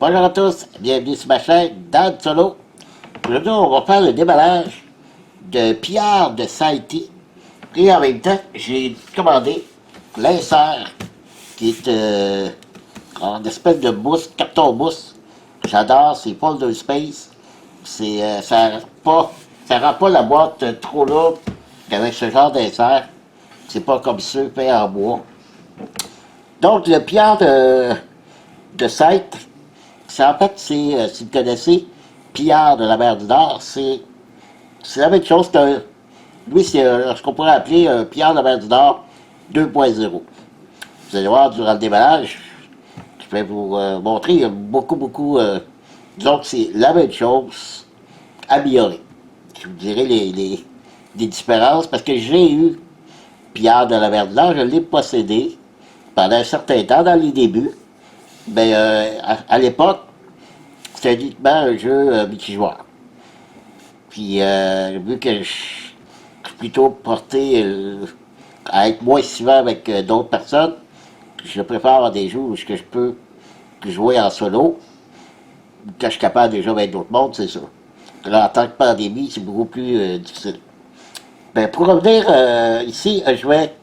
Bonjour à tous, bienvenue sur ma chaîne Dan Solo. Aujourd'hui, on va faire le déballage de pillards de Saïti. Et en même temps, j'ai commandé l'insert qui est en espèce de mousse, carton mousse. J'adore, c'est Folder Space. Ça rend pas la boîte trop lourde qu'avec ce genre d'insert. C'est pas comme ceux faits en bois. Donc, le pillard de Saïti, si vous connaissez, Pillard de la mer du Nord, c'est la même chose que, lui, c'est ce qu'on pourrait appeler un Pillard de la mer du Nord 2.0. Vous allez voir, durant le déballage, je vais vous montrer, il y a beaucoup, disons que c'est la même chose, améliorée. Je vous dirai les différences, parce que j'ai eu Pillard de la mer du Nord, je l'ai possédé pendant un certain temps, dans les débuts. Mais à l'époque, c'était uniquement un jeu multijoueur. Puis, vu que je suis plutôt porté à être moins souvent avec d'autres personnes, je préfère avoir des jeux où je peux jouer en solo, quand je suis capable de jouer avec d'autres mondes, c'est ça. Là, en tant que pandémie, c'est beaucoup plus difficile. Ben, pour revenir ici, je vais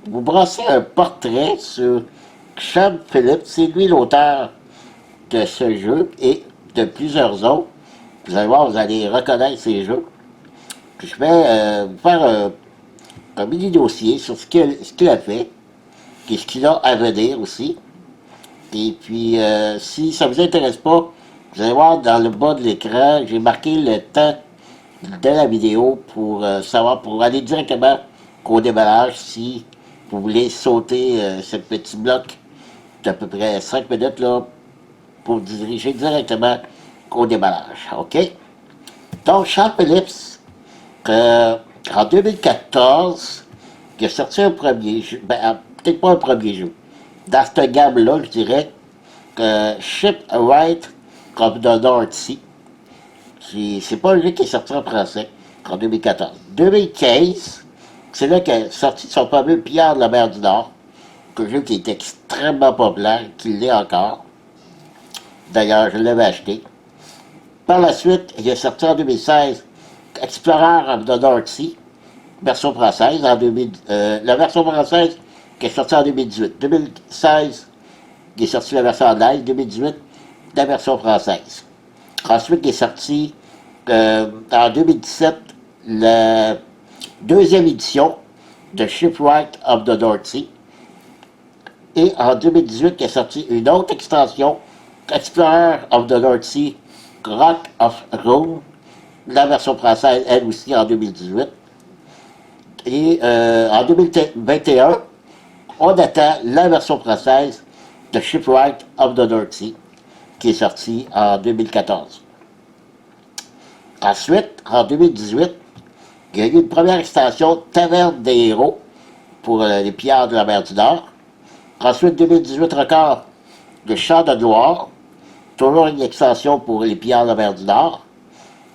vous brasser un portrait sur Sean Phillips. C'est lui l'auteur de ce jeu et de plusieurs autres. Vous allez voir, vous allez reconnaître ces jeux. Puis je vais vous faire un mini dossier sur ce qu'il a fait, et ce qu'il a à venir aussi. Et puis, si ça ne vous intéresse pas, vous allez voir dans le bas de l'écran, j'ai marqué le temps de la vidéo pour savoir, pour aller directement au déballage, si vous voulez sauter ce petit bloc d'à peu près 5 minutes là, pour diriger directement au déballage. OK? Donc, Sean Phillips, en 2014, il a sorti un premier jeu, peut-être pas un premier jeu. Dans cette gamme-là, je dirais que Shipwright of the North Sea. C'est pas un jeu qui est sorti en français en 2014. 2015, c'est là qu'est sorti son fameux Pillard de la mer du Nord, un jeu qui est extrêmement populaire, qui l'est encore. D'ailleurs, je l'avais acheté. Par la suite, il est sorti en 2016 Explorer of the North Sea, version française, la version française qui est sortie en 2018. 2016, il est sorti la version anglaise. 2018, la version française. Ensuite, il est sorti en 2017 la deuxième édition de Shipwright of the North Sea. Et en 2018, il est sorti une autre extension, Explorer of the North Sea, Rock of Rome, la version française, elle aussi, en 2018. Et en 2021, on attend la version française de Shipwright of the North Sea, qui est sortie en 2014. Ensuite, en 2018, il y a eu une première extension, Taverne des héros, pour les pillards de la mer du Nord. Ensuite, 2018 encore, le Champ de gloire, toujours une extension pour les pillards de la mer du Nord,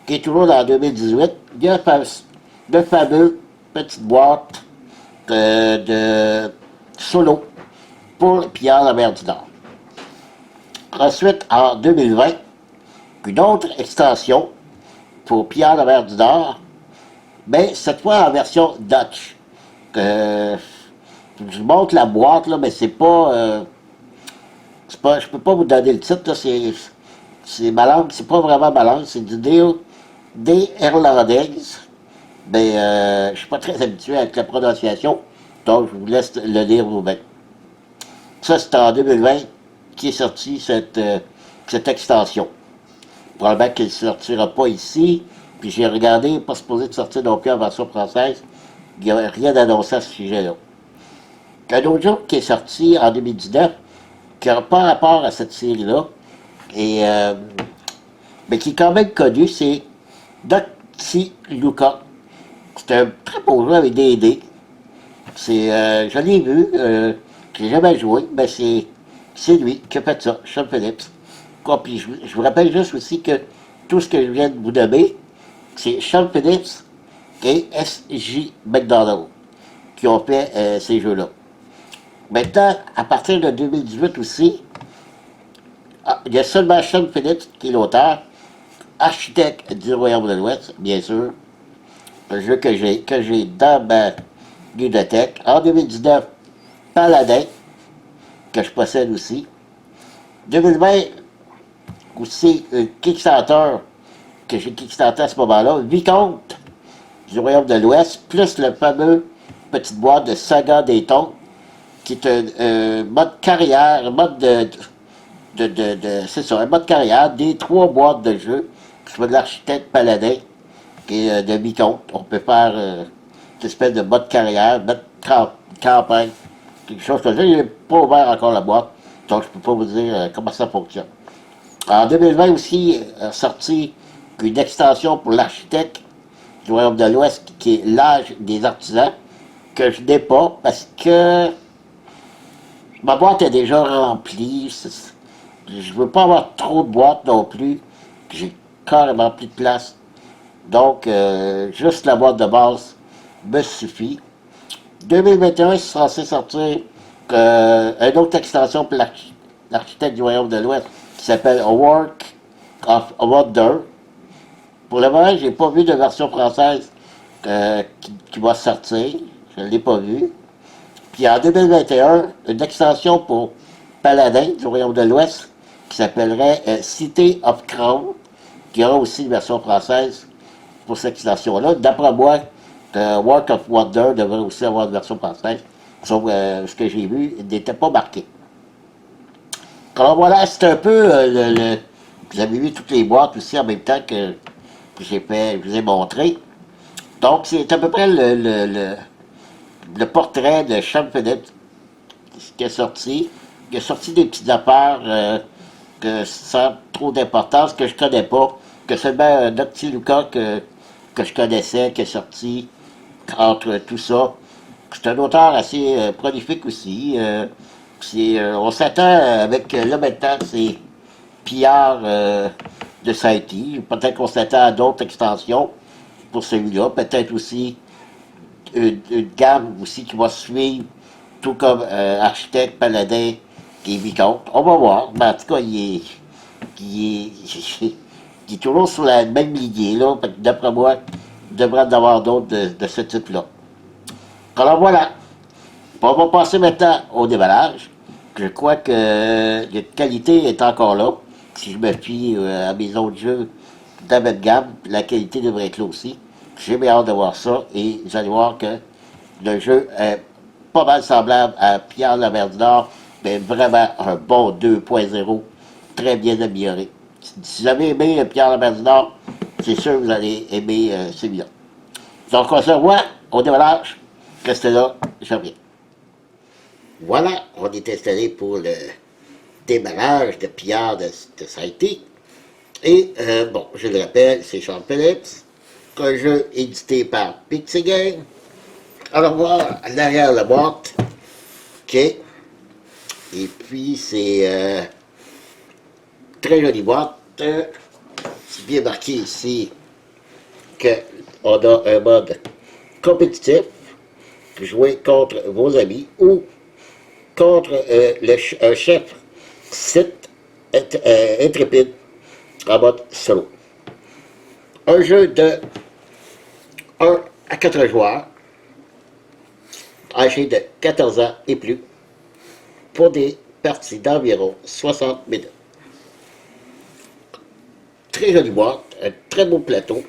qui est toujours dans 2018. Il y a le fameux petite boîte de solo pour les pillards de la mer du Nord. Ensuite, en 2020, une autre extension pour pillards de la mer du Nord, mais cette fois en version Dutch. Je vous montre la boîte, là, mais c'est pas, je peux pas vous donner le titre, là, c'est ma langue, c'est pas vraiment ma langue, c'est des Irlandaises. Mais je suis pas très habitué avec la prononciation, donc je vous laisse le lire vous-même. Ça, c'est en 2020 qui est sorti cette extension. Probablement qu'elle ne sortira pas ici, puis j'ai regardé, pas supposé de sortir non plus en version française, il n'y avait rien d'annoncé à ce sujet-là. Un autre jeu qui est sorti en 2019, qui n'a pas rapport à cette série-là, et mais qui est quand même connu, c'est Docty Luca. C'est un très beau jeu avec des dés. Je l'ai vu, je l'ai jamais joué, mais c'est lui qui a fait ça, Sean Phillips. Quoi, puis je vous rappelle juste aussi que tout ce que je viens de vous nommer, c'est Sean Phillips et S.J. McDonald qui ont fait ces jeux-là. Maintenant, à partir de 2018 aussi, Ah, il y a seulement Sean Phillips qui est l'auteur, architecte du Royaume de l'Ouest, bien sûr. Un jeu que j'ai dans ma ludothèque. En 2019, Paladin, que je possède aussi. 2020, aussi, Kickstarter, que j'ai Kickstarter à ce moment-là. Vicomte du Royaume de l'Ouest, plus le fameux petite boîte de Saga des Tons, qui est un mode carrière, un mode c'est ça, un mode carrière, des 3 boîtes de jeu. Je fais de l'architecte Paladin, qui est de Vicomte. On peut faire une espèce de mode carrière, mode campagne, quelque chose comme ça. Je n'ai pas ouvert encore la boîte, donc je ne peux pas vous dire comment ça fonctionne. En 2020 aussi, sorti une extension pour l'architecte du Royaume de l'Ouest, qui est l'âge des artisans, que je n'ai pas parce que ma boîte est déjà remplie. Je veux pas avoir trop de boîtes non plus. J'ai carrément plus de place. Donc, juste la boîte de base me suffit. 2021, c'est censé sortir une autre extension pour l'architecte du Royaume de l'Ouest qui s'appelle A Work of Wonder. Pour le moment, j'ai pas vu de version française qui va sortir. Je ne l'ai pas vu. Puis en 2021, une extension pour Paladin du Royaume de l'Ouest qui s'appellerait City of Crown, qui aura aussi une version française pour cette extension-là. D'après moi, Work of Wonder devrait aussi avoir une version française. Sauf ce que j'ai vu, il n'était pas marqué. Alors voilà, c'est un peu vous avez vu toutes les boîtes aussi en même temps que je vous ai montré. Donc c'est à peu près le portrait de Sean Phillips qui est sorti. Il a sorti des petites affaires sans trop d'importance, que je connais pas, que seulement notre petit Lucas que je connaissais, qui est sorti entre tout ça. C'est un auteur assez prolifique aussi. On s'attend avec là maintenant, c'est Pierre de Saïti. Peut-être qu'on s'attend à d'autres extensions pour celui-là. Peut-être aussi une gamme aussi qui va suivre, tout comme Architecte, Paladin et Vicomte. On va voir. Mais en tout cas, il est toujours sur la même lignée, là. D'après moi, il devrait en avoir d'autres de ce type-là. Alors voilà. On va passer maintenant au déballage. Je crois que la qualité est encore là. Si je me fie à mes autres jeux de la même gamme, la qualité devrait être là aussi. J'ai bien hâte de voir ça et vous allez voir que le jeu est pas mal semblable à Pierre la Mer du Nord, mais vraiment un bon 2.0, très bien amélioré. Si vous avez aimé Pierre la Mer du Nord, c'est sûr que vous allez aimer celui-là. Donc on se revoit au déballage. Restez là, je reviens. Voilà, on est installé pour le démarrage de Pierre de Saïti. Et, bon, je le rappelle, c'est Sean Phillips, un jeu édité par Pixie Game. Alors, voir l'arrière de la boîte. OK. Et puis, c'est très jolie boîte. C'est bien marqué ici qu'on a un mode compétitif, jouer contre vos amis ou contre un chef site intrépide en mode solo. Un jeu de 1 à 4 joueurs, âgés de 14 ans et plus, pour des parties d'environ 60 minutes. Très jolie boîte, un très beau plateau.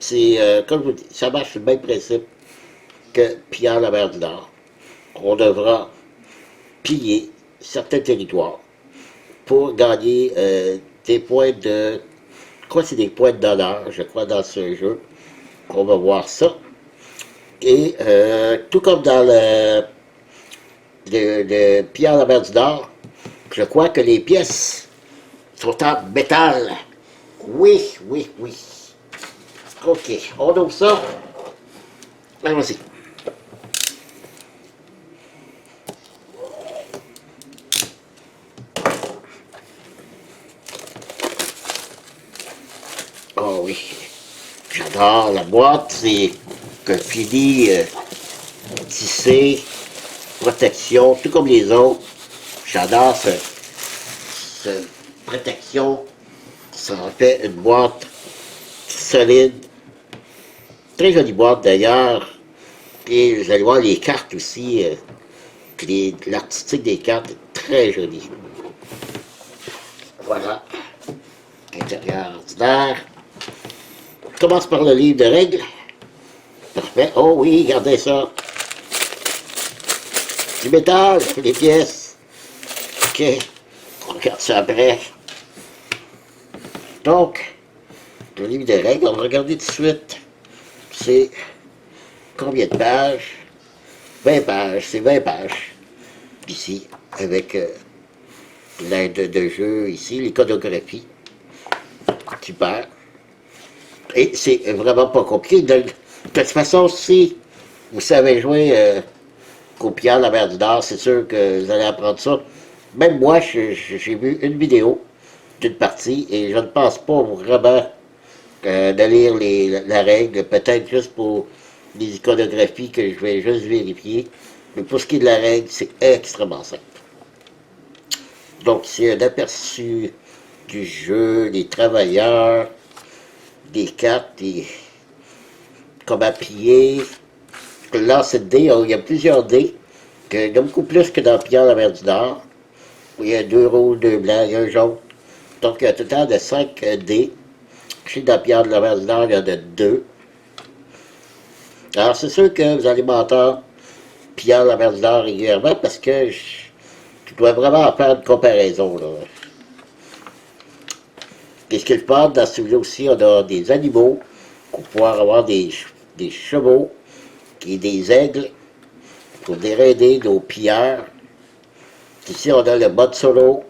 C'est, comme je vous dis, ça marche sur le même principe que Pierre la Mer du Nord. On devra piller certains territoires pour gagner des points de... Quoi, c'est des points d'honneur, je crois, dans ce jeu. On va voir ça. Et tout comme dans le Pierre la Mer du Nord, je crois que les pièces sont en métal. Oui, oui, oui. OK, on ouvre ça. Allons-y. Oh oui, j'adore la boîte, c'est un fini tissé, protection, tout comme les autres. J'adore protection. Ça en fait une boîte solide. Très jolie boîte d'ailleurs. Et vous allez voir les cartes aussi. L'artistique des cartes est très joli. Voilà. Intérieur ordinaire. On commence par le livre de règles. Parfait. Oh oui, regardez ça. Du métal, les pièces. OK. On regarde ça après. Donc, le livre de règles, on va regarder tout de suite. C'est combien de pages? 20 pages, c'est 20 pages. Ici, avec l'aide de jeu, ici, l'iconographies. Super. Et c'est vraiment pas compliqué. De toute façon, si vous savez jouer au piano la mer du Nord, c'est sûr que vous allez apprendre ça. Même moi, j'ai vu une vidéo d'une partie et je ne pense pas vraiment de lire la règle, peut-être juste pour les iconographies que je vais juste vérifier. Mais pour ce qui est de la règle, c'est extrêmement simple. Donc, c'est un aperçu du jeu, des travailleurs, des cartes, comment piller. Là, c'est dés, il y a plusieurs dés, il y a beaucoup plus que dans Pierre la mer du Nord. Il y a 2 rouges, 2 blancs, il y a un jaune. Donc, il y a un total de 5 dés. Chez dans Pierre de la mer du Nord, il y en a 2. Alors, c'est sûr que vous allez m'entendre Pierre la mer du Nord régulièrement parce que je dois vraiment faire une comparaison. Là. Et ce qu'il parle dans celui-là aussi, on a des animaux, pour pouvoir avoir des chevaux et des aigles pour dérader nos pilleurs. Ici, on a le mode solo,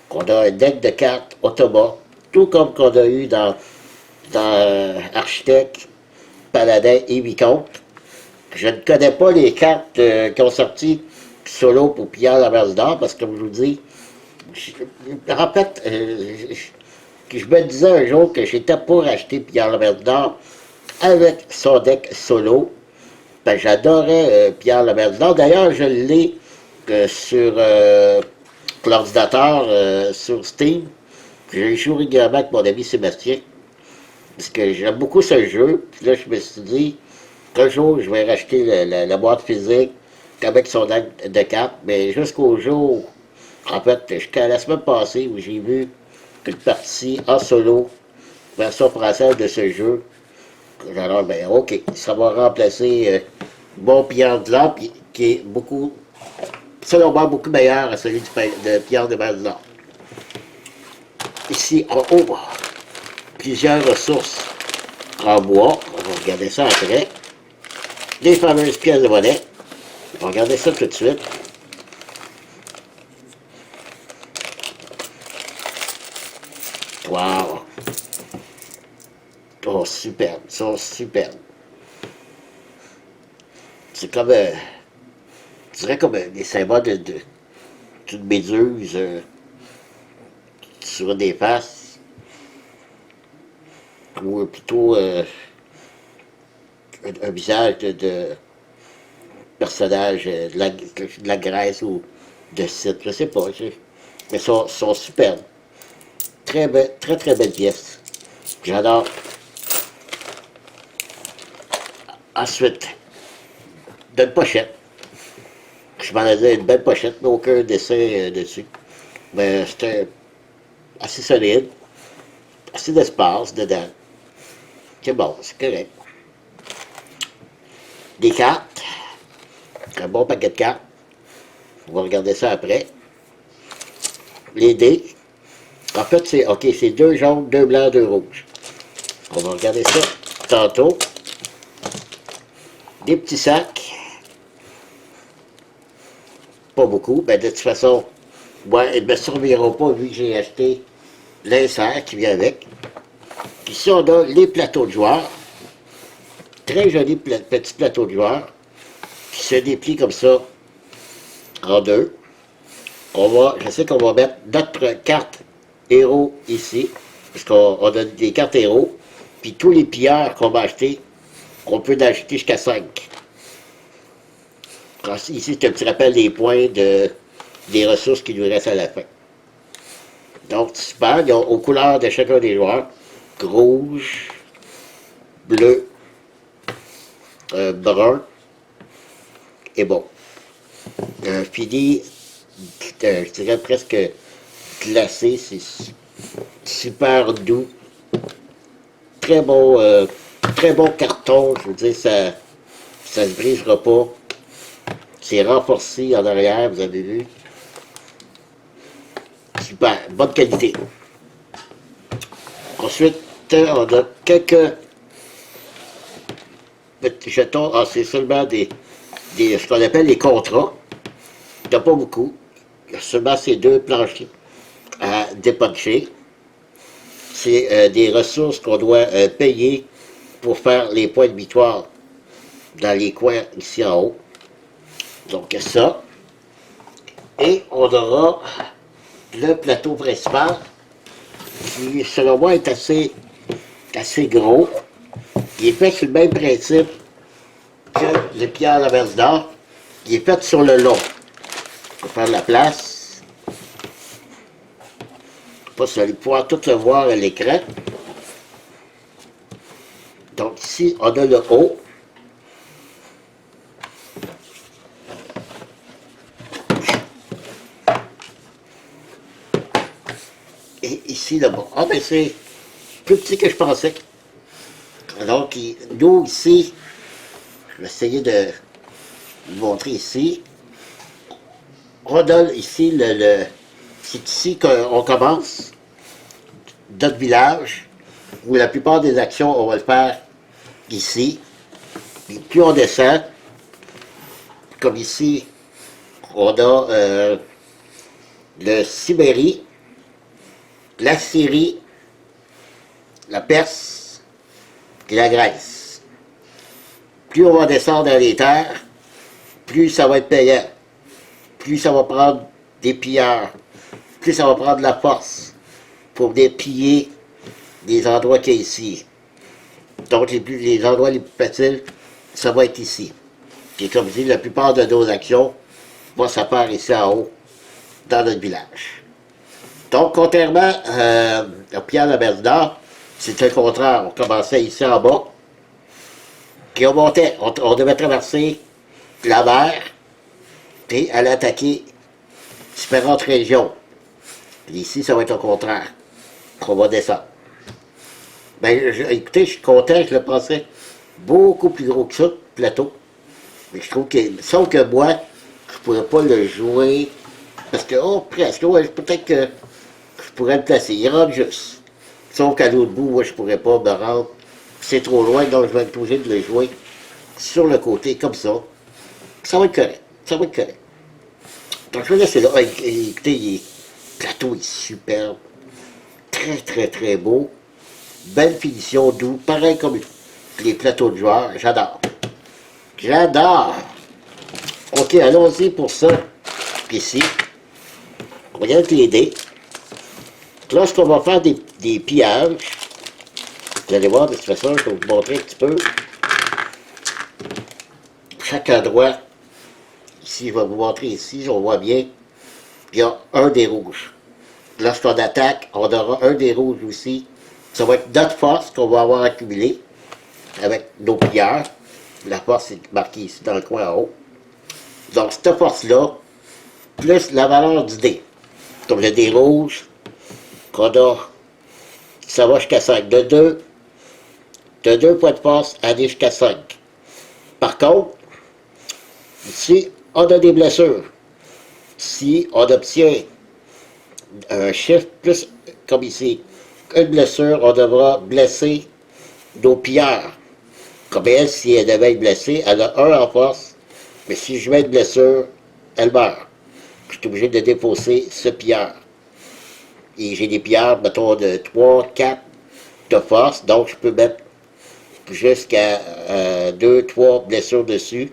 on a un deck de cartes automa, tout comme qu'on a eu dans Architecte, Paladin et Vicomte. Je ne connais pas les cartes qui ont sorti solo pour Pierre la mer du Nord, parce que comme je vous dis, en fait, je me disais un jour que j'étais pour acheter Pierre la mer du Nord avec son deck solo. Ben, j'adorais Pierre la mer du Nord. D'ailleurs, je l'ai sur l'ordinateur, sur Steam. Je joue régulièrement avec mon ami Sébastien. Parce que j'aime beaucoup ce jeu. Puis là, je me suis dit, un jour, je vais racheter la boîte physique avec son deck de cartes. Mais jusqu'au jour, en fait, jusqu'à la semaine passée, où j'ai vu une partie en solo, version française de ce jeu. Alors, ben, OK, ça va remplacer mon Pierre de l'Or, qui est beaucoup, selon moi, beaucoup meilleur à celui de Pierre de Nord. Ici, en haut, plusieurs ressources en bois. On va regarder ça après. Les fameuses pièces de monnaie. On va regarder ça tout de suite. Wow! Oh, superbe, ils sont superbes. C'est comme, je dirais comme des symboles d'une méduse sur des faces, ou plutôt un visage de personnage de la Grèce ou de Scythe, je sais pas. Mais sont superbes. Très belle pièce. J'adore. Ensuite, d'une pochette. Je m'en ai dit une belle pochette, mais aucun dessin dessus. Mais c'était assez solide, assez d'espace dedans. C'est bon, c'est correct. Des cartes, un bon paquet de cartes. On va regarder ça après. Les dés. En fait, c'est 2 jaunes, 2 blancs, 2 rouges. On va regarder ça tantôt. Des petits sacs. Pas beaucoup. Ben, de toute façon, moi, ils ne me survivront pas vu que j'ai acheté l'insert qui vient avec. Ici, on a les plateaux de joueurs. Très jolis petits plateaux de joueurs qui se déplient comme ça en deux. Je sais qu'on va mettre notre carte héros ici, parce qu'on a des cartes héros, puis tous les pilleurs qu'on va acheter, on peut en acheter jusqu'à 5. Ici, c'est un petit rappel des points des ressources qui nous restent à la fin. Donc, super, ils ont aux couleurs de chacun des joueurs. Rouge, bleu, brun et bon. Fini, je dirais presque glacé, c'est super doux. Très bon carton, je veux dire, ça se brisera pas. C'est renforcé en arrière, vous avez vu. Super, bonne qualité. Ensuite, on a quelques petits jetons. Ah, c'est seulement ce qu'on appelle les contrats. Il n'y en a pas beaucoup. Il y a seulement ces deux planchers à dépuncher. C'est des ressources qu'on doit payer pour faire les points de victoire dans les coins ici en haut. Donc ça. Et on aura le plateau principal qui, selon moi, est assez gros. Il est fait sur le même principe que le Pierre Laverse d'or. Il est fait sur le long. On va faire de la place. Pas si vous allez pouvoir tout le voir à l'écran. Donc ici, on a le haut. Et ici, le bas. Ah, ben c'est plus petit que je pensais. Donc, nous, ici, je vais essayer de vous montrer ici. On a ici c'est ici qu'on commence notre village, où la plupart des actions, on va le faire ici. Et plus on descend, comme ici, on a le Sibérie, la Syrie, la Perse et la Grèce. Plus on va descendre dans les terres, plus ça va être payant. Plus ça va prendre des pilleurs, plus ça va prendre de la force pour venir piller des endroits qu'il y a ici. Donc les endroits les plus faciles, ça va être ici. Et comme je dis, la plupart de nos actions vont se faire ici en haut, dans notre village. Donc, contrairement à Pierre Laverse d'or, c'est le contraire. On commençait ici en bas, puis on montait. On devait traverser la mer, puis aller attaquer différentes régions. Puis ici, ça va être au contraire. On va descendre. Ben, écoutez, je suis content, je le pensais beaucoup plus gros que ça, le plateau. Mais je trouve que, sauf que moi, je pourrais pas le jouer, parce que, oh, presque, ouais, peut-être que je pourrais le placer. Il rentre juste. Sauf qu'à l'autre bout, moi, je pourrais pas me rendre. C'est trop loin, donc je vais être obligé de le jouer sur le côté, comme ça. Ça va être correct. Ça va être correct. Donc, je vais laisser là. Écoutez, le plateau est superbe. Très beau. Belle finition, doux. Pareil comme les plateaux de joueurs. J'adore. J'adore. OK, allons-y pour ça. Ici. On va y aller avec les dés. Lorsqu'on va faire des pillages, vous allez voir, de toute façon, je vais vous montrer un petit peu. Chaque endroit, ici, je vais vous montrer ici, on voit bien, il y a un des rouges. Lorsqu'on attaque, on aura un des rouges aussi. Ça va être notre force qu'on va avoir accumulée avec nos pilleurs. La force est marquée ici dans le coin en haut. Donc, cette force-là, plus la valeur du dé. Comme le dé rouge, qu'on a, ça va jusqu'à 5. De 2 points de force à aller jusqu'à 5. Par contre, ici, on a des blessures. Si on obtient un chiffre plus, comme ici, une blessure, on devra blesser nos pilleurs. Comme elle, si elle devait être blessée, elle a 1 en force, mais si je mets une blessure, elle meurt. Je suis obligé de défausser ce pilleur. Et j'ai des pierres, mettons, de 3, 4 de force, donc je peux mettre jusqu'à 2, 3 blessures dessus.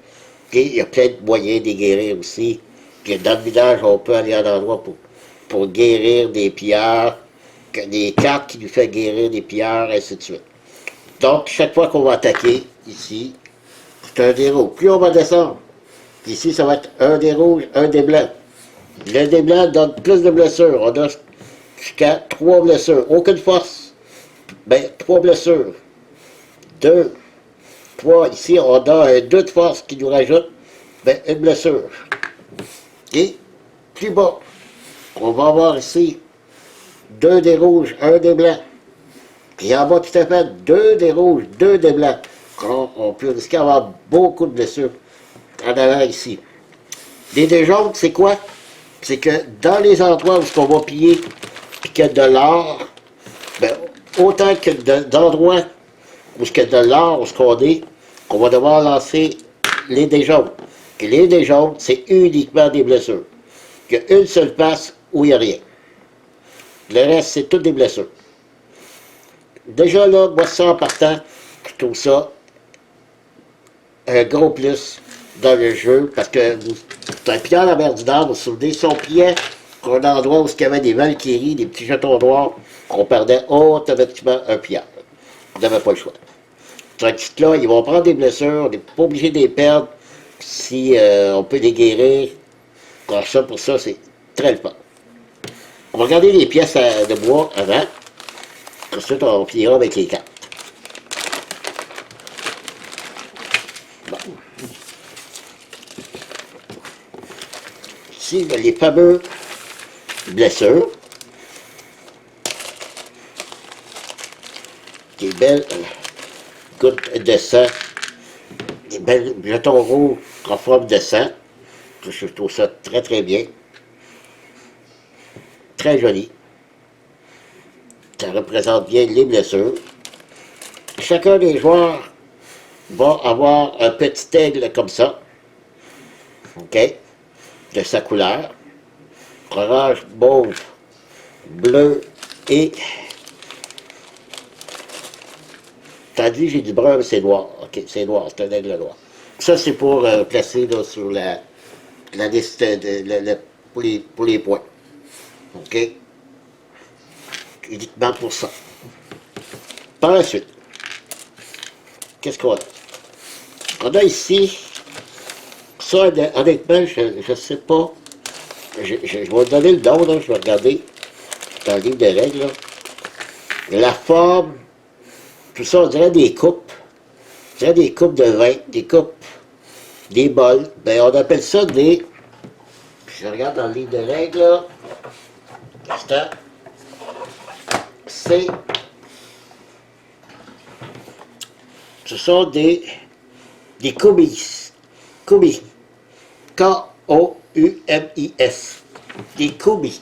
Et il y a plein de moyens de guérir aussi. Puis dans le village, on peut aller à un endroit pour guérir des pierres, des cartes qui nous font guérir des pierres, ainsi de suite. Donc, chaque fois qu'on va attaquer, ici, c'est un des rouges. Plus on va descendre, ici, ça va être un des rouges, un des blancs. Le des blancs donne plus de blessures. On a jusqu'à 3 blessures. Aucune force. Ben, 3 blessures. 2, 3. Ici, on a un 2 de force qui nous rajoute ben, une blessure. Et plus bas, on va avoir ici 2 des rouges, 1 des blancs. Et en bas, tout à fait, 2 des rouges, 2 des blancs. On peut risquer d'avoir beaucoup de blessures en avant ici. Les dés jaunes, c'est quoi? C'est que dans les endroits où on va piller et qu'il y a de l'or, ben, autant que d'endroits où il y a de l'or, où on est, qu'on va devoir lancer les dés jaunes. Et les dés jaunes, c'est uniquement des blessures. Il y a une seule place où il n'y a rien. Le reste, c'est toutes des blessures. Déjà là, moi, ça en partant, je trouve ça un gros plus dans le jeu, parce que c'est un pilleur à la mer du Nord, vous vous souvenez, si on pillait un endroit où il y avait des Valkyries, des petits jetons noirs, on perdait automatiquement un pilleur. On n'avait pas le choix. Tandis que là, ils vont prendre des blessures, on n'est pas obligé de les perdre si on peut les guérir. Alors ça, pour ça, c'est très le fun. On va regarder les pièces de bois avant. Ensuite, on finira avec les cartes. Bon. Ici, les fameux blessures. Des belles gouttes de sang. Des belles jetons rouges en forme de sang. Je trouve ça très très bien. Très joli. Ça représente bien les blessures. Chacun des joueurs va avoir un petit aigle comme ça. OK? De sa couleur. Orange, mauve, bleu et... T'as dit j'ai du brun, mais c'est noir. OK, c'est noir, c'est un aigle noir. Ça, c'est pour placer là, sur la liste pour les points. OK? Uniquement pour ça. Par la suite, qu'est-ce qu'on a? On a ici, ça, honnêtement, je ne sais pas. Je vais vous donner le nom, là, je vais regarder dans le livre de règles. Là. La forme, tout ça, on dirait des coupes. On dirait des coupes de vin, des coupes, des bols. Ben, on appelle ça des... Je regarde dans le livre de règles, là. Ce sont des kubis. Kubis. K-O-U-M-I-S. Des kubis.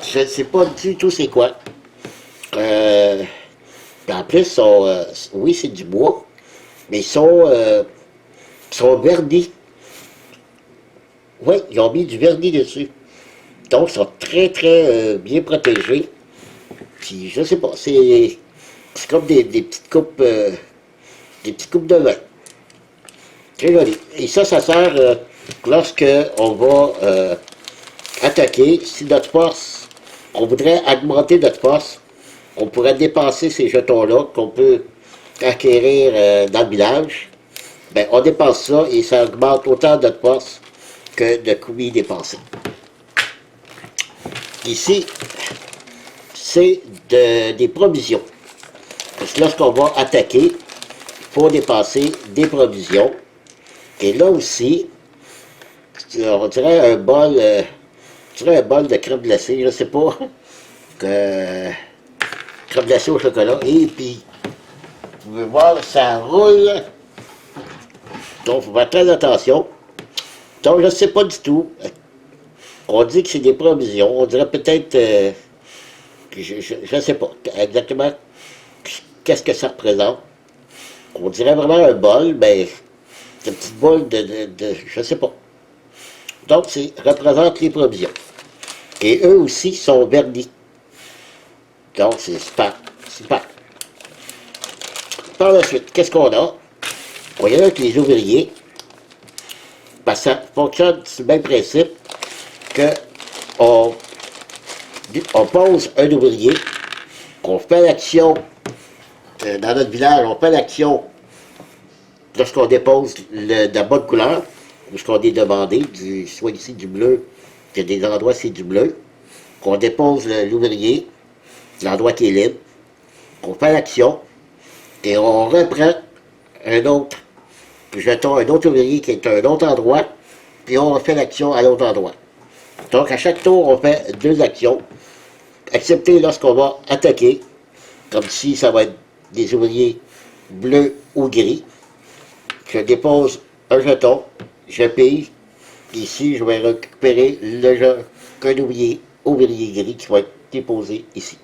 Je ne sais pas du tout c'est quoi. En plus, oui, c'est du bois, mais ils sont vernis. Oui, ils ont mis du vernis dessus. Donc, ils sont très, très bien protégés. Puis, je sais pas, c'est comme des petites coupes de vin. Très joli. Et ça sert lorsque on va attaquer. Si notre force, on voudrait augmenter notre force, on pourrait dépenser ces jetons-là qu'on peut acquérir dans le village. Ben, on dépense ça et ça augmente autant notre force que de coups dépensés. Ici, c'est des provisions. Parce que lorsqu'on va attaquer, il faut dépenser des provisions. Et là aussi, on dirait un bol, de crème glacée, je ne sais pas, crème glacée au chocolat. Et puis, vous pouvez voir, ça roule. Donc, il faut faire très attention. Donc, je ne sais pas du tout. On dit que c'est des provisions. On dirait peut-être... je ne sais pas exactement qu'est-ce que ça représente. On dirait vraiment un bol, mais c'est un petit bol je ne sais pas. Donc, ça représente les provisions. Et eux aussi sont vernis. Donc, c'est super. Super. Par la suite, qu'est-ce qu'on a? On y a avec les ouvriers. Ben, ça fonctionne sur le même principe que on pose un ouvrier, qu'on fait l'action dans notre village, on fait l'action lorsqu'on dépose de la bonne couleur, lorsqu'on est demandé, soit ici du bleu, il y a des endroits c'est du bleu, On dépose l'ouvrier, l'endroit qui est libre, on fait l'action, et on reprend un autre jetons, un autre ouvrier qui est à un autre endroit, puis on refait l'action à l'autre endroit. Donc, à chaque tour, on fait 2 actions, excepté lorsqu'on va attaquer, comme si ça va être des ouvriers bleus ou gris. Je dépose un jeton, je pille, ici, je vais récupérer un ouvrier gris qui va être déposé ici.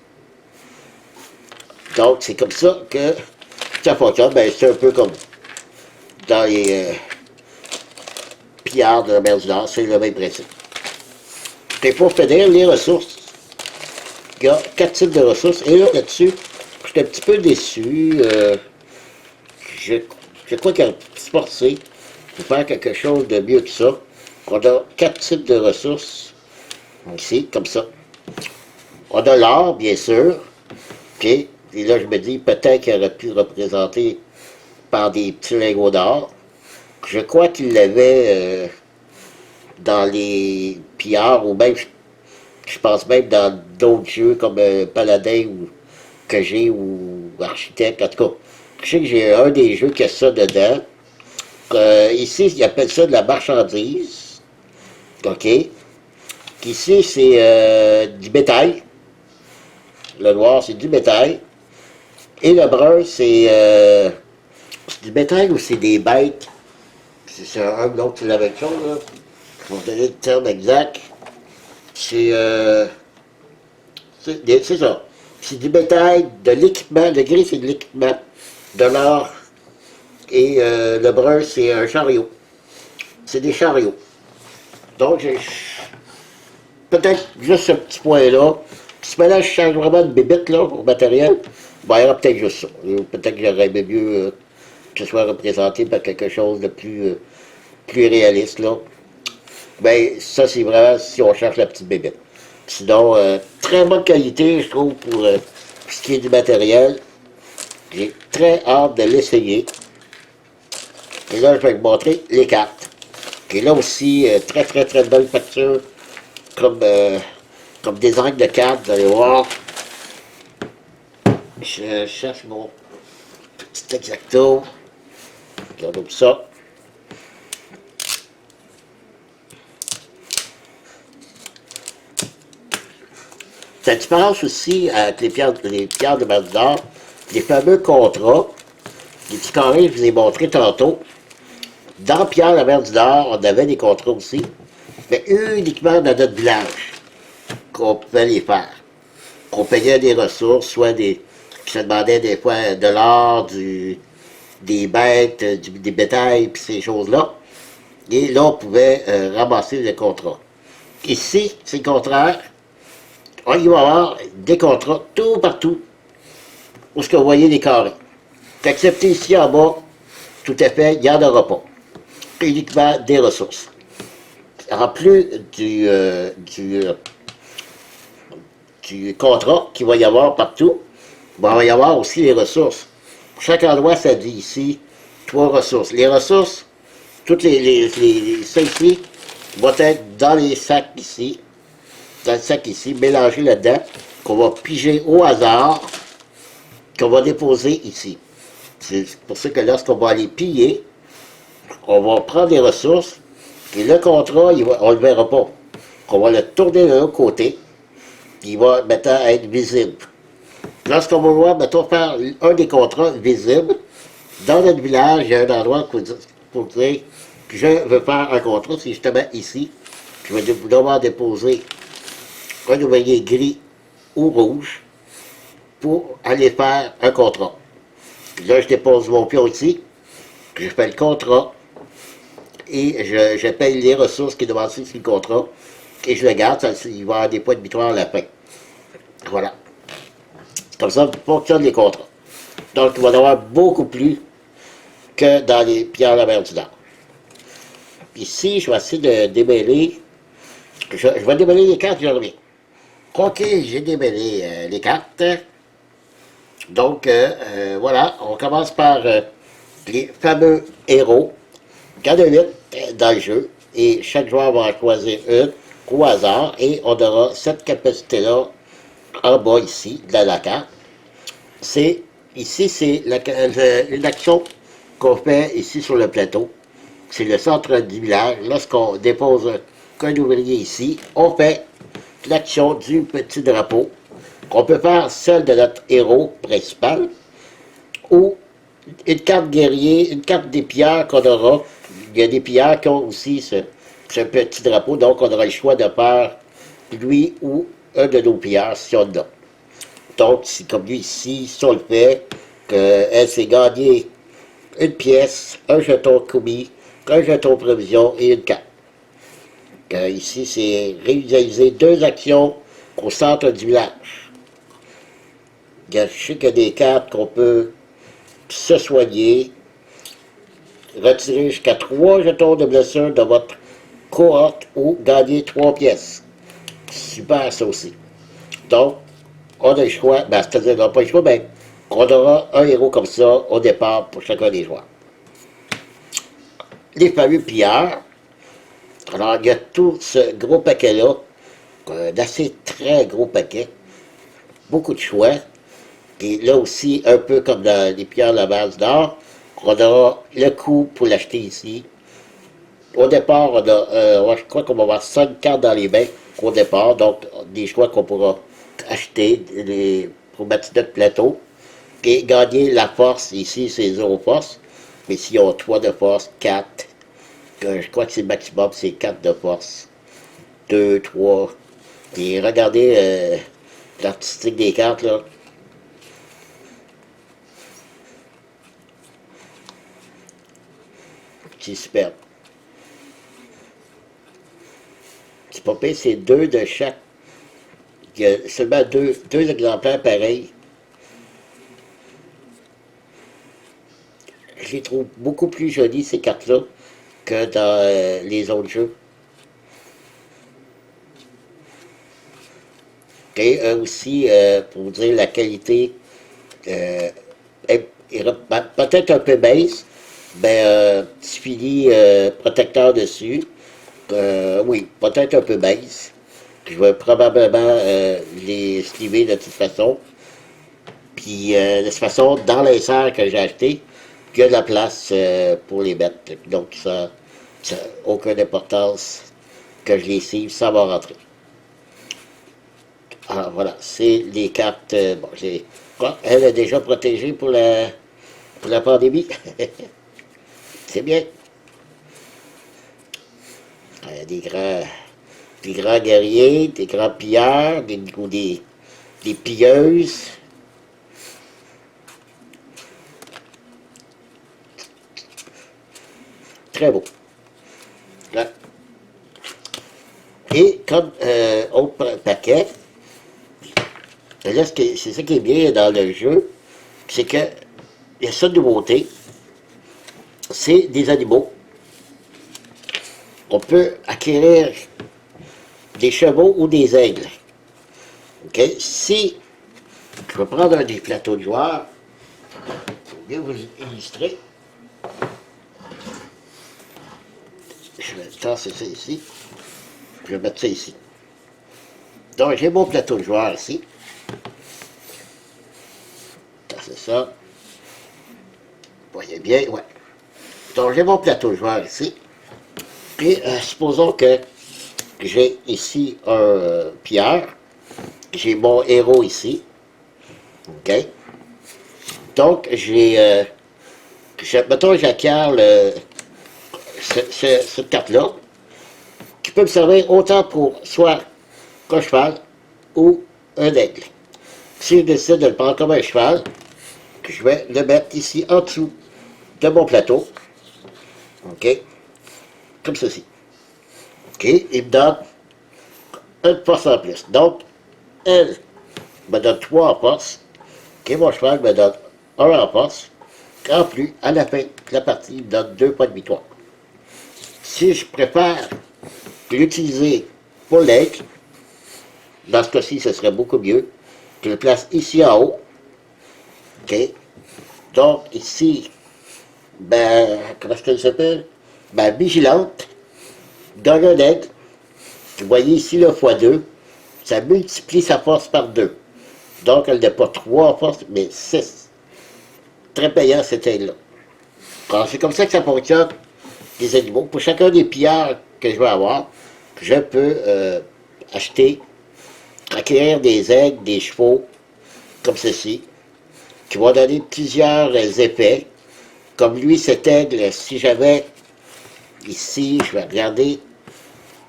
Donc, c'est comme ça que ça fonctionne. Ben, c'est un peu comme dans les pillards de la mer du Nord, c'est le même principe. Et pour finir, les ressources. Il y a 4 types de ressources. Et là-dessus, je suis un petit peu déçu. Je crois qu'il y a un petit forcé pour faire quelque chose de mieux que ça. On a 4 types de ressources. Ici, comme ça. On a l'or, bien sûr. OK. Et là, je me dis, peut-être qu'il aurait pu représenter par des petits lingots d'or. Je crois qu'il l'avait dans les pillards, ou même, je pense même dans d'autres jeux comme Paladin ou que j'ai, ou Architecte, en tout cas. Je sais que j'ai un des jeux qui a ça dedans. Ici, ils appellent ça de la marchandise. OK. Ici, c'est du bétail. Le noir, c'est du bétail. Et le brun, c'est du bétail ou c'est des bêtes. C'est un ou l'autre, c'est la même chose, là. Je vais vous donner le terme exact. C'est ça. C'est du bétail, de l'équipement. Le gris, c'est de l'équipement. De l'or. Et le brun, c'est un chariot. C'est des chariots. Donc, peut-être juste ce petit point-là. Puis si maintenant je change vraiment de bébite là, au matériel, ben, il y aura peut-être juste ça. Peut-être que j'aurais aimé mieux que ce soit représenté par quelque chose de plus réaliste, là. Ben, ça, c'est vraiment si on cherche la petite bébête. Sinon, très bonne qualité, je trouve, pour ce qui est du matériel. J'ai très hâte de l'essayer. Et là, je vais vous montrer les cartes. Et là aussi, très, très, très belle facture, comme design de cartes, vous allez voir. Je cherche mon petit exacto. Regardez ça. La différence aussi avec les pierres de mer du Nord, les fameux contrats, les petits carrés que je vous ai montrés tantôt. Dans Pierre de la mer du Nord, on avait des contrats aussi, mais uniquement dans notre village qu'on pouvait les faire. On payait des ressources, soit qui se demandaient des fois de l'or, des bêtes, des bétails, puis ces choses-là. Et là, on pouvait ramasser les contrats. Ici, c'est le contraire. Il va y avoir des contrats tout partout où ce que vous voyez les carrés. Excepté ici en bas, tout à fait, il n'y en aura pas. Uniquement des ressources. En plus du contrat qu'il va y avoir partout, il va y avoir aussi les ressources. Pour chaque endroit, ça dit ici 3 ressources. Les ressources, toutes celles-ci vont être dans les sacs ici, dans le sac ici, mélangé là-dedans, qu'on va piger au hasard, qu'on va déposer ici. C'est pour ça que lorsqu'on va aller piller, on va prendre les ressources, et le contrat, on ne le verra pas. On va le tourner de l'autre côté, puis il va maintenant être visible. Lorsqu'on va voir, mettons, faire un des contrats visibles, dans notre village, il y a un endroit pour dire que je veux faire un contrat, c'est justement ici. Je vais devoir déposer un ouvrier gris ou rouge pour aller faire un contrat. Puis là, je dépose mon pion ici, je fais le contrat, et je paye les ressources qui demandent sur le contrat, et je le garde, il va y avoir des points de victoire à la fin. Voilà. C'est comme ça que fonctionnent les contrats. Donc, il va y en avoir beaucoup plus que dans les pierres de la mer du Nord. Ici, je vais essayer de démêler. Je vais démêler les cartes, je reviens. OK, j'ai démêlé les cartes. Donc, voilà, on commence par les fameux héros. Il y en a 8 dans le jeu, et chaque joueur va en choisir une. au hasard et on aura cette capacité-là en bas ici, dans la carte. Ici, c'est une action qu'on fait ici sur le plateau. C'est le centre du village. Lorsqu'on dépose un ouvrier ici, on fait l'action du petit drapeau qu'on peut faire celle de notre héros principal ou une carte guerrier, une carte des pillards qu'on aura. Il y a des pillards qui ont aussi ce petit drapeau, donc on aura le choix de faire lui ou un de nos pillards si on l'a. Donc, c'est comme lui ici, si on le fait, qu'elle s'est gagnée une pièce, un jeton commis, un jeton provision et une carte. Ici, c'est réaliser 2 actions au centre du village. Je sais qu'il y a des cartes qu'on peut se soigner, retirer jusqu'à 3 jetons de blessure de votre cohorte ou gagner 3 pièces. Super, ça aussi. Donc, on a le choix, c'est-à-dire, on n'a pas le choix, mais on aura un héros comme ça au départ pour chacun des joueurs. Les fameux pillards. Alors, il y a tout ce gros paquet-là, d'assez très gros paquet, beaucoup de choix. Et là aussi, un peu comme dans les pillards de la base d'or, on aura le coût pour l'acheter ici. Au départ, je crois qu'on va avoir 5 cartes dans les mains au départ, donc des choix qu'on pourra acheter pour mettre notre plateau. Et gagner la force, ici c'est 0 force, mais s'ils ont 3 de force, 4, je crois que c'est le maximum, c'est 4 de force, 2, 3. Et regardez l'artistique des cartes là. C'est superbe. C'est pas pire, c'est 2 de chaque. Il y a seulement deux exemplaires pareils. Je les trouve beaucoup plus jolies, ces cartes-là, que dans les autres jeux. Et aussi, pour vous dire, la qualité est peut-être un peu baisse, mais petit filet protecteur dessus. Oui, peut-être un peu baisse. Je vais probablement les sliver de toute façon. Puis de toute façon, dans les serres que j'ai achetées, il y a de la place pour les mettre. Donc ça n'a aucune importance que je les cible, ça va rentrer. Alors voilà, c'est les cartes. Bon, elle est déjà protégée pour la pandémie. C'est bien. Des grands guerriers, des grands pilleurs, des pilleuses. Très beau. Là. Et comme autre paquet, là, c'est ça qui est bien dans le jeu, c'est que il y a ça de nouveauté, c'est des animaux. On peut acquérir des chevaux ou des aigles. OK? Si je vais prendre un des plateaux de joueurs, pour bien vous illustrer, je vais tasser ça ici, je vais mettre ça ici. Donc j'ai mon plateau de joueurs ici. C'est ça. Vous voyez bien, ouais. Donc j'ai mon plateau de joueurs ici. Et supposons que j'ai ici un pierre. J'ai mon héros ici. OK? Donc mettons j'acquiers cette carte-là, qui peut me servir autant pour soit un cheval ou un aigle. Si je décide de le prendre comme un cheval, je vais le mettre ici en dessous de mon plateau. OK? Comme ceci. OK? Il me donne une force en plus. Donc, elle me donne 3 en force. OK? Mon cheval me donne 1 en force. En plus, à la fin de la partie, il me donne 2 points de victoire. Si je préfère l'utiliser pour l'aigle, dans ce cas-ci, ce serait beaucoup mieux. Je le place ici en haut. OK? Donc, ici, comment est-ce qu'elle s'appelle? Vigilante, gagne un aigle, Vous voyez ici, le x2, ça multiplie sa force par 2. Donc, elle n'a pas 3 forces, mais 6. Très payant, cet aigle-là. Alors, c'est comme ça que ça fonctionne, les animaux. Pour chacun des pillards que je vais avoir, je peux acheter, acquérir des aigles, des chevaux, comme ceci, qui vont donner plusieurs effets. Comme lui, cet aigle, si j'avais ici, je vais regarder,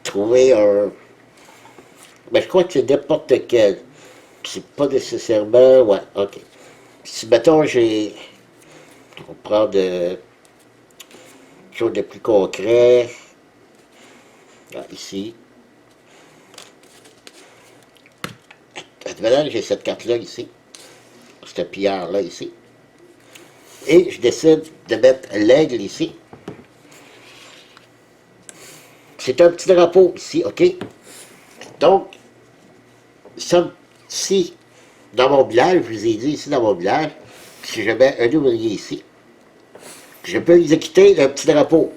trouver un... Mais je crois que c'est n'importe quel. C'est pas nécessairement... Ouais, ok. Si, mettons, j'ai... On prend de... quelque chose de plus concret. Ah, ici. Advenant, j'ai cette carte-là ici. Ce pillard-là ici. Et je décide de mettre l'aigle ici. C'est un petit drapeau ici, ok? Donc, si dans mon village, je vous ai dit ici dans mon village, si je mets un ouvrier ici, je peux exécuter un petit drapeau,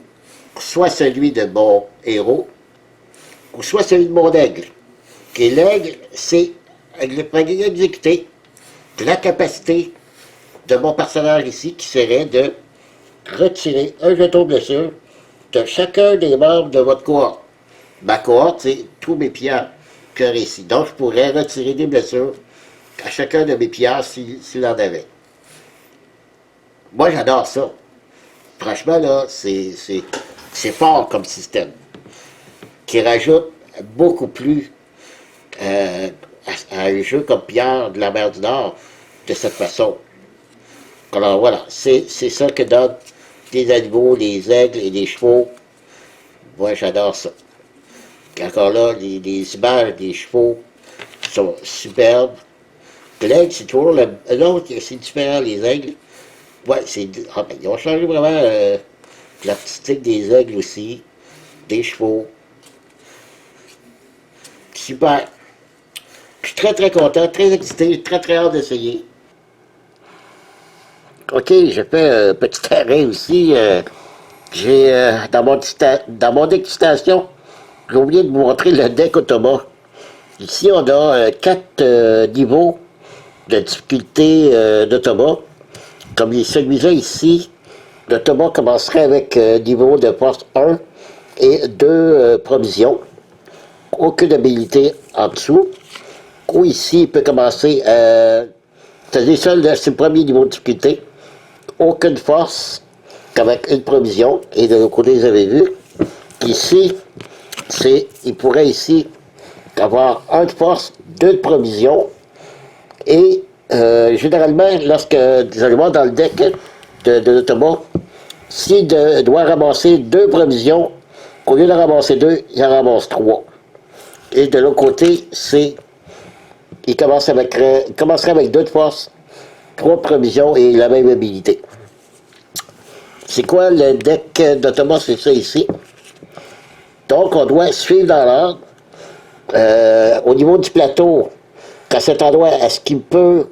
soit celui de mon héros, ou soit celui de mon aigle. Et l'aigle, c'est exécuter la capacité de mon personnage ici, qui serait de retirer un jeton de blessure de chacun des membres de votre cohorte. Ma cohorte, c'est tous mes pillards que ici. Donc, je pourrais retirer des blessures à chacun de mes pillards s'il en avait. Moi, j'adore ça. Franchement, là, c'est fort comme système, qui rajoute beaucoup plus à un jeu comme Pierre de la mer du Nord de cette façon. Alors voilà, c'est ça que donnent les animaux, les aigles et les chevaux. Moi, j'adore ça. Et encore là, les images des chevaux sont superbes. L'aigle, c'est toujours l'autre, c'est différent, les aigles. Ouais, ben, ils ont changé vraiment l'artistique des aigles aussi, des chevaux. Super. Je suis très très content, très excité, très très hâte d'essayer. Ok, j'ai fait un petit arrêt aussi. J'ai dans mon excitation, j'ai oublié de vous montrer le deck Otoma. Ici, on a 4 niveaux de difficulté d'Otoma. Comme celui-là ici, l'Otoma commencerait avec niveau de force 1 et 2 provisions. Aucune habilité en dessous. Ou ici, il peut commencer, c'est-à-dire ça, c'est le premier niveau de difficulté. Aucune force, qu'avec une provision. Et de l'autre côté, vous avez vu. Ici, il pourrait ici avoir 1 de force, 2 de provision. Et généralement, lorsque vous allez voir dans le deck de l'Otoma, s'il doit ramasser 2 provisions, au lieu de ramasser 2, il en ramasse 3. Et de l'autre côté, il commencerait avec 2 de force, 3 provisions et la même habilité. C'est quoi le deck d'Otoma? C'est ça ici. Donc, on doit suivre dans l'ordre. Au niveau du plateau, à cet endroit, est-ce qu'il peut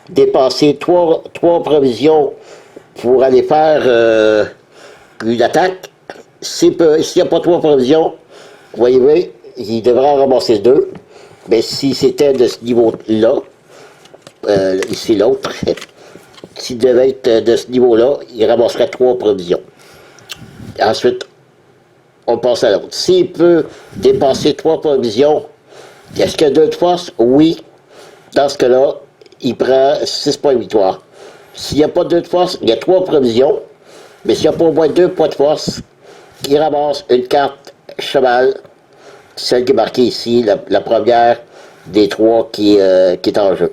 dépenser 3 provisions pour aller faire une attaque? S'il n'y a pas 3 provisions, vous voyez, il devrait en ramasser 2. Mais si c'était de ce niveau-là, ici l'autre, s'il devait être de ce niveau-là, il ramasserait 3 provisions. Ensuite, on passe à l'autre. S'il peut dépasser 3 provisions, est-ce qu'il y a 2 de force? Oui. Dans ce cas-là, il prend 6 points de victoire. S'il n'y a pas 2 de force, il y a 3 provisions. Mais s'il n'y a pas au moins 2 points de force, il ramasse une carte cheval, celle qui est marquée ici, la première des 3 qui est en jeu.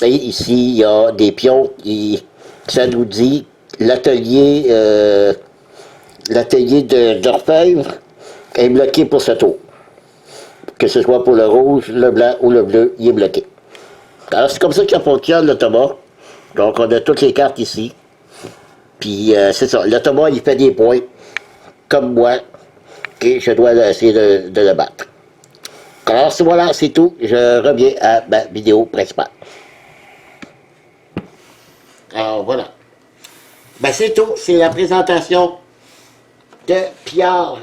Et ici, il y a des pions, ça nous dit l'atelier d'orfèvre est bloqué pour ce tour. Que ce soit pour le rouge, le blanc ou le bleu, il est bloqué. Alors c'est comme ça que ça fonctionne l'Otoma. Donc on a toutes les cartes ici. Puis c'est ça, l'Otoma il fait des points, comme moi, et je dois essayer de le battre. Alors voilà, c'est tout. Je reviens à ma vidéo principale. Alors voilà. Ben c'est tout. C'est la présentation de Pierre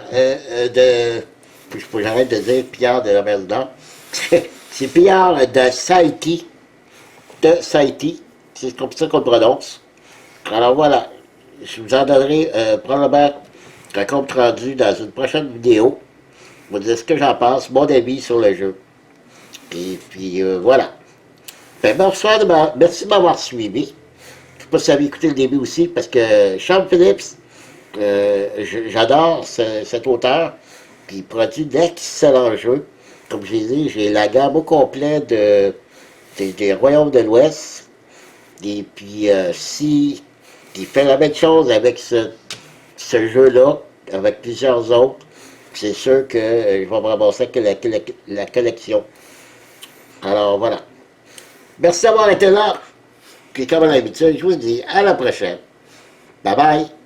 Puis faut que j'arrête de dire Pierre de la Maison. C'est Pierre de Saïti. De Saïti. C'est comme ça qu'on le prononce. Alors voilà. Je vous en donnerai probablement un compte rendu dans une prochaine vidéo. Je vous dire ce que j'en pense, mon avis sur le jeu. Et puis voilà. Ben, bonsoir, merci de m'avoir suivi. Je ne sais pas si vous avez écouté le début aussi, parce que Sean Phillips, j'adore cet auteur, puis il produit d'excellents jeux. Comme je l'ai dit, j'ai la gamme au complet des Royaumes de l'Ouest. Et puis, si il fait la même chose avec ce jeu-là, avec plusieurs autres, c'est sûr que je vais me ramasser que la collection. Alors voilà. Merci d'avoir été là. Puis comme à l'habitude, je vous dis à la prochaine. Bye bye.